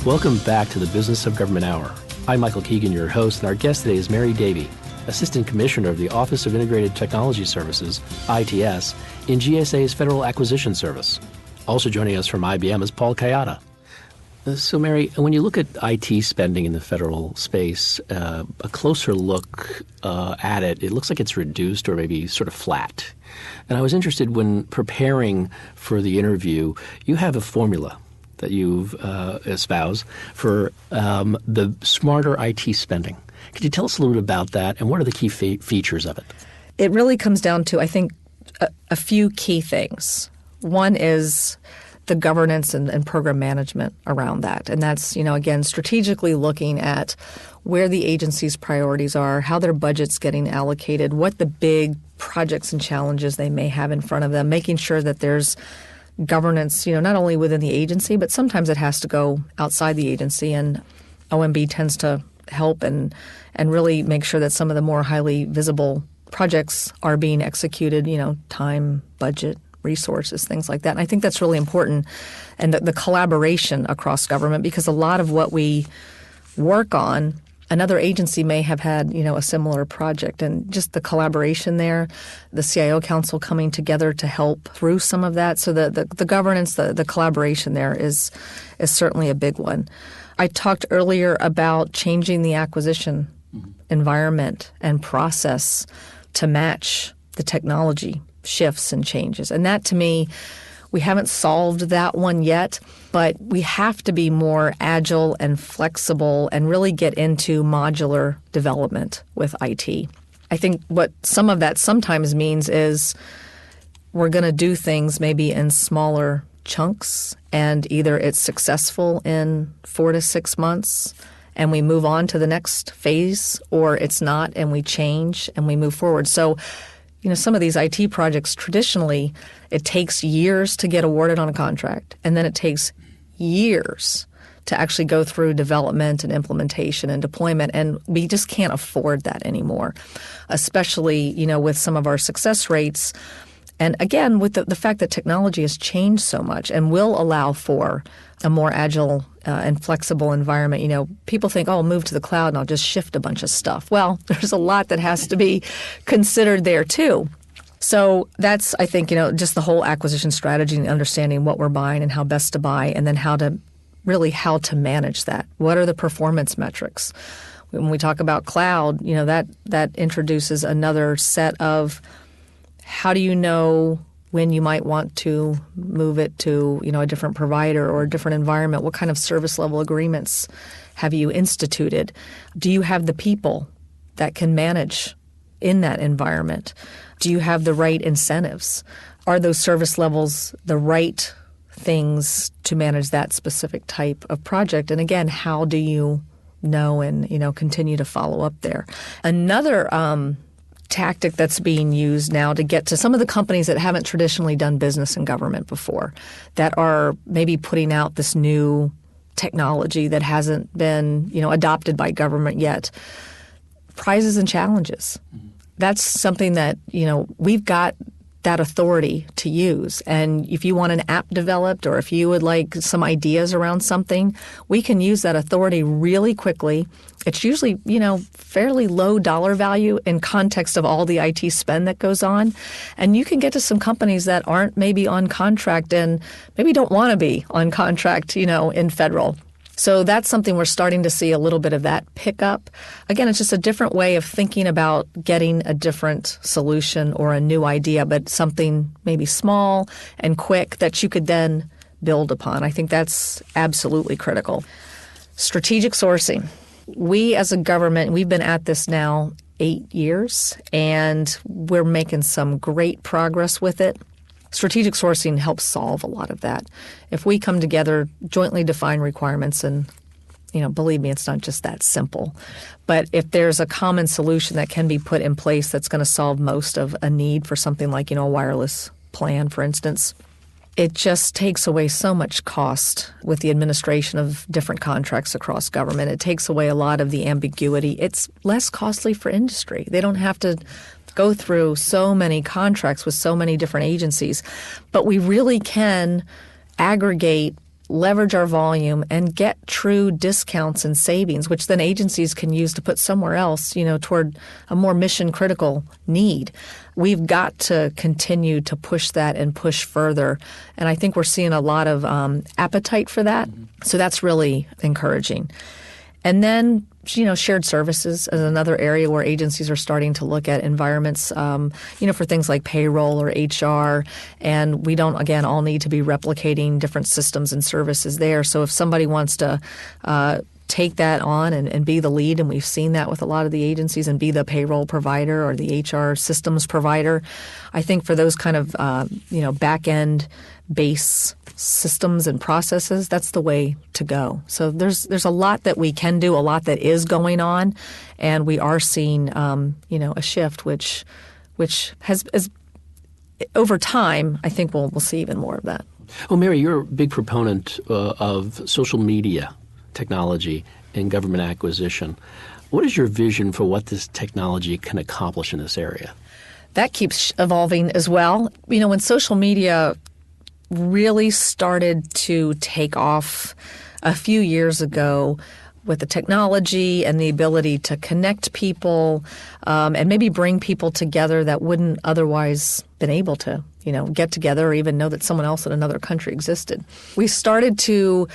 Welcome back to the Business of Government Hour. I'm Michael Keegan, your host, and our guest today is Mary Davie, Assistant Commissioner of the Office of Integrated Technology Services, ITS, in GSA's Federal Acquisition Service. Also joining us from IBM is Paul Kayada. So, Mary, when you look at IT spending in the federal space, a closer look at it, it looks like it's reduced or maybe sort of flat. And I was interested when preparing for the interview, you have a formula that you've espoused for the smarter IT spending. Could you tell us a little bit about that, and what are the key features of it? It really comes down to, I think, a few key things. One is the governance and program management around that. And that's, again, strategically looking at where the agency's priorities are, how their budget's getting allocated, what the big projects and challenges they may have in front of them, making sure that there's governance, not only within the agency, but sometimes it has to go outside the agency. And OMB tends to help and really make sure that some of the more highly visible projects are being executed, time, budget, resources, things like that. And I think that's really important. And the collaboration across government, because a lot of what we work on, another agency may have had, a similar project, and just the collaboration there, the CIO Council coming together to help through some of that. So the governance, the collaboration there is certainly a big one. I talked earlier about changing the acquisition environment and process to match the technology shifts and changes. And that, to me, we haven't solved that one yet, but we have to be more agile and flexible and really get into modular development with IT. I think what some of that sometimes means is we're going to do things maybe in smaller chunks, and either it's successful in 4 to 6 months and we move on to the next phase, or it's not and we change and we move forward. So some of these IT projects, traditionally, it takes years to get awarded on a contract, and then it takes years to actually go through development and implementation and deployment, and we just can't afford that anymore, especially, with some of our success rates. And again, with the fact that technology has changed so much and will allow for a more agile and flexible environment. People think, I'll move to the cloud and I'll just shift a bunch of stuff. Well, there's a lot that has to be considered there too. So that's, I think, just the whole acquisition strategy and understanding what we're buying and how best to buy, and then how to manage that. What are the performance metrics? When we talk about cloud, that introduces another set of how do you know when you might want to move it to, a different provider or a different environment? What kind of service level agreements have you instituted? Do you have the people that can manage in that environment? Do you have the right incentives? Are those service levels the right things to manage that specific type of project? And again, how do you know and, continue to follow up there? Another tactic that's being used now to get to some of the companies that haven't traditionally done business in government before, that are maybe putting out this new technology that hasn't been, adopted by government yet. Prizes and challenges. That's something that, we've got that authority to use. And if you want an app developed, or if you would like some ideas around something, we can use that authority really quickly. It's usually, fairly low dollar value in context of all the IT spend that goes on. And you can get to some companies that aren't maybe on contract and maybe don't want to be on contract, in federal. So that's something we're starting to see a little bit of that pick up. Again, it's just a different way of thinking about getting a different solution or a new idea, but something maybe small and quick that you could then build upon. I think that's absolutely critical. Strategic sourcing. We as a government, we've been at this now 8 years, and we're making some great progress with it. Strategic sourcing helps solve a lot of that. If we come together, jointly define requirements, and believe me, it's not just that simple. But if there's a common solution that can be put in place that's going to solve most of a need for something like, a wireless plan, for instance, it just takes away so much cost with the administration of different contracts across government. It takes away a lot of the ambiguity. It's less costly for industry. They don't have to go through so many contracts with so many different agencies. But we really can aggregate leverage our volume and get true discounts and savings, which then agencies can use to put somewhere else, toward a more mission critical need. We've got to continue to push that and push further. And I think we're seeing a lot of appetite for that. So that's really encouraging. And then, shared services is another area where agencies are starting to look at environments, for things like payroll or HR. And we don't, again, all need to be replicating different systems and services there. So if somebody wants to take that on and be the lead, and we've seen that with a lot of the agencies, and be the payroll provider or the HR systems provider, I think for those kind of, back-end base systems and processes, that's the way to go. So there's a lot that we can do, a lot that is going on, and we are seeing, a shift, which has over time, I think we'll see even more of that. Well, Mary, you're a big proponent of social media technology in government acquisition. What is your vision for what this technology can accomplish in this area? That keeps evolving as well. When social media really started to take off a few years ago with the technology and the ability to connect people and maybe bring people together that wouldn't otherwise been able to, get together or even know that someone else in another country existed. We started to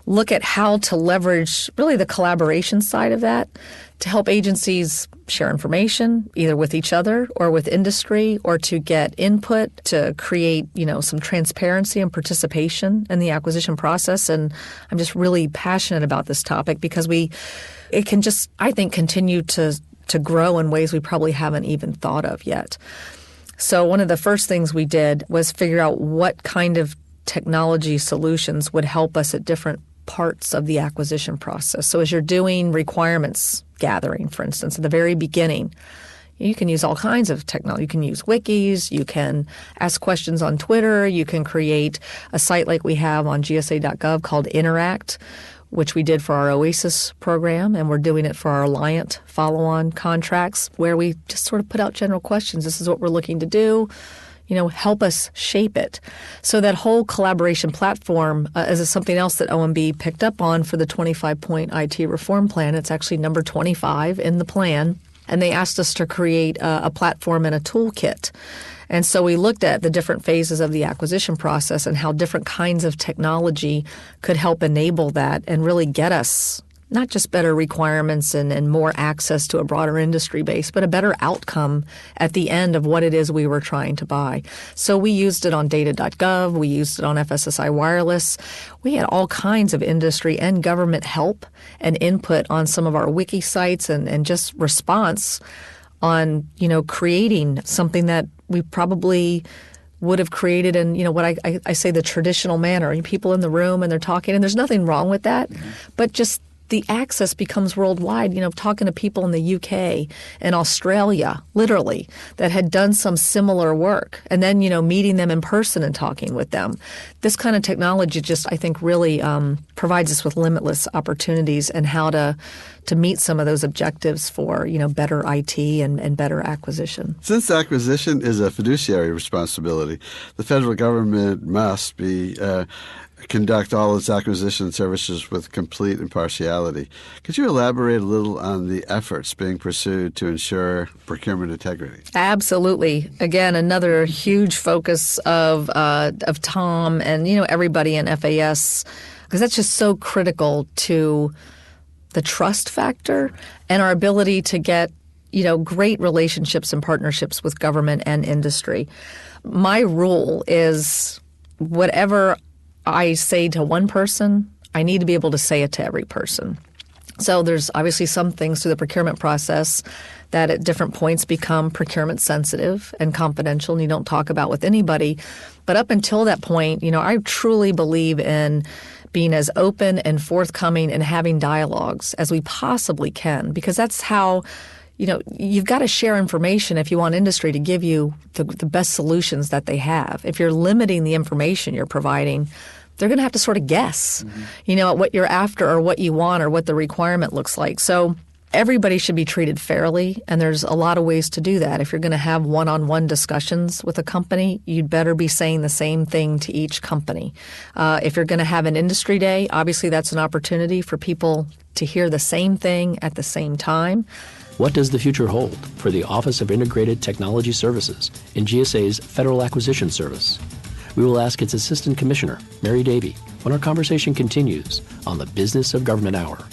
look at how to leverage really the collaboration side of that to help agencies share information either with each other or with industry, or to get input to create, some transparency and participation in the acquisition process. And I'm just really passionate about this topic because it can just, I think, continue to grow in ways we probably haven't even thought of yet. So one of the first things we did was figure out what kind of technology solutions would help us at different parts of the acquisition process. So as you're doing requirements gathering, for instance, at the very beginning, you can use all kinds of technology. You can use wikis, you can ask questions on Twitter, you can create a site like we have on GSA.gov called Interact, which we did for our OASIS program, and we're doing it for our Alliant follow-on contracts, where we just sort of put out general questions. This is what we're looking to do. Help us shape it. So that whole collaboration platform is something else that OMB picked up on for the 25-point IT reform plan. It's actually number 25 in the plan. And they asked us to create a platform and a toolkit. And so we looked at the different phases of the acquisition process and how different kinds of technology could help enable that and really get us not just better requirements and more access to a broader industry base, but a better outcome at the end of what it is we were trying to buy. So we used it on data.gov. We used it on FSSI Wireless. We had all kinds of industry and government help and input on some of our wiki sites and just response on, creating something that we probably would have created in, what I say the traditional manner. People in the room and they're talking, and there's nothing wrong with that, but just the access becomes worldwide. Talking to people in the UK and Australia, literally, that had done some similar work, and then, meeting them in person and talking with them. This kind of technology just, I think, really provides us with limitless opportunities and how to meet some of those objectives for, better IT and better acquisition. Since acquisition is a fiduciary responsibility, the federal government must conduct all its acquisition services with complete impartiality. Could you elaborate a little on the efforts being pursued to ensure procurement integrity? Absolutely. Again, another huge focus of Tom and everybody in FAS, because that's just so critical to the trust factor and our ability to get great relationships and partnerships with government and industry. My rule is whatever I say to one person, I need to be able to say it to every person. So there's obviously some things through the procurement process that at different points become procurement sensitive and confidential and you don't talk about with anybody. But up until that point, I truly believe in being as open and forthcoming and having dialogues as we possibly can, because that's how you've got to share information if you want industry to give you the best solutions that they have. If you're limiting the information you're providing, they're going to have to sort of guess, at what you're after or what you want or what the requirement looks like. So everybody should be treated fairly, and there's a lot of ways to do that. If you're going to have one-on-one discussions with a company, you'd better be saying the same thing to each company. If you're going to have an industry day, obviously that's an opportunity for people to hear the same thing at the same time. What does the future hold for the Office of Integrated Technology Services in GSA's Federal Acquisition Service? We will ask its Assistant Commissioner, Mary Davie, when our conversation continues on the Business of Government Hour.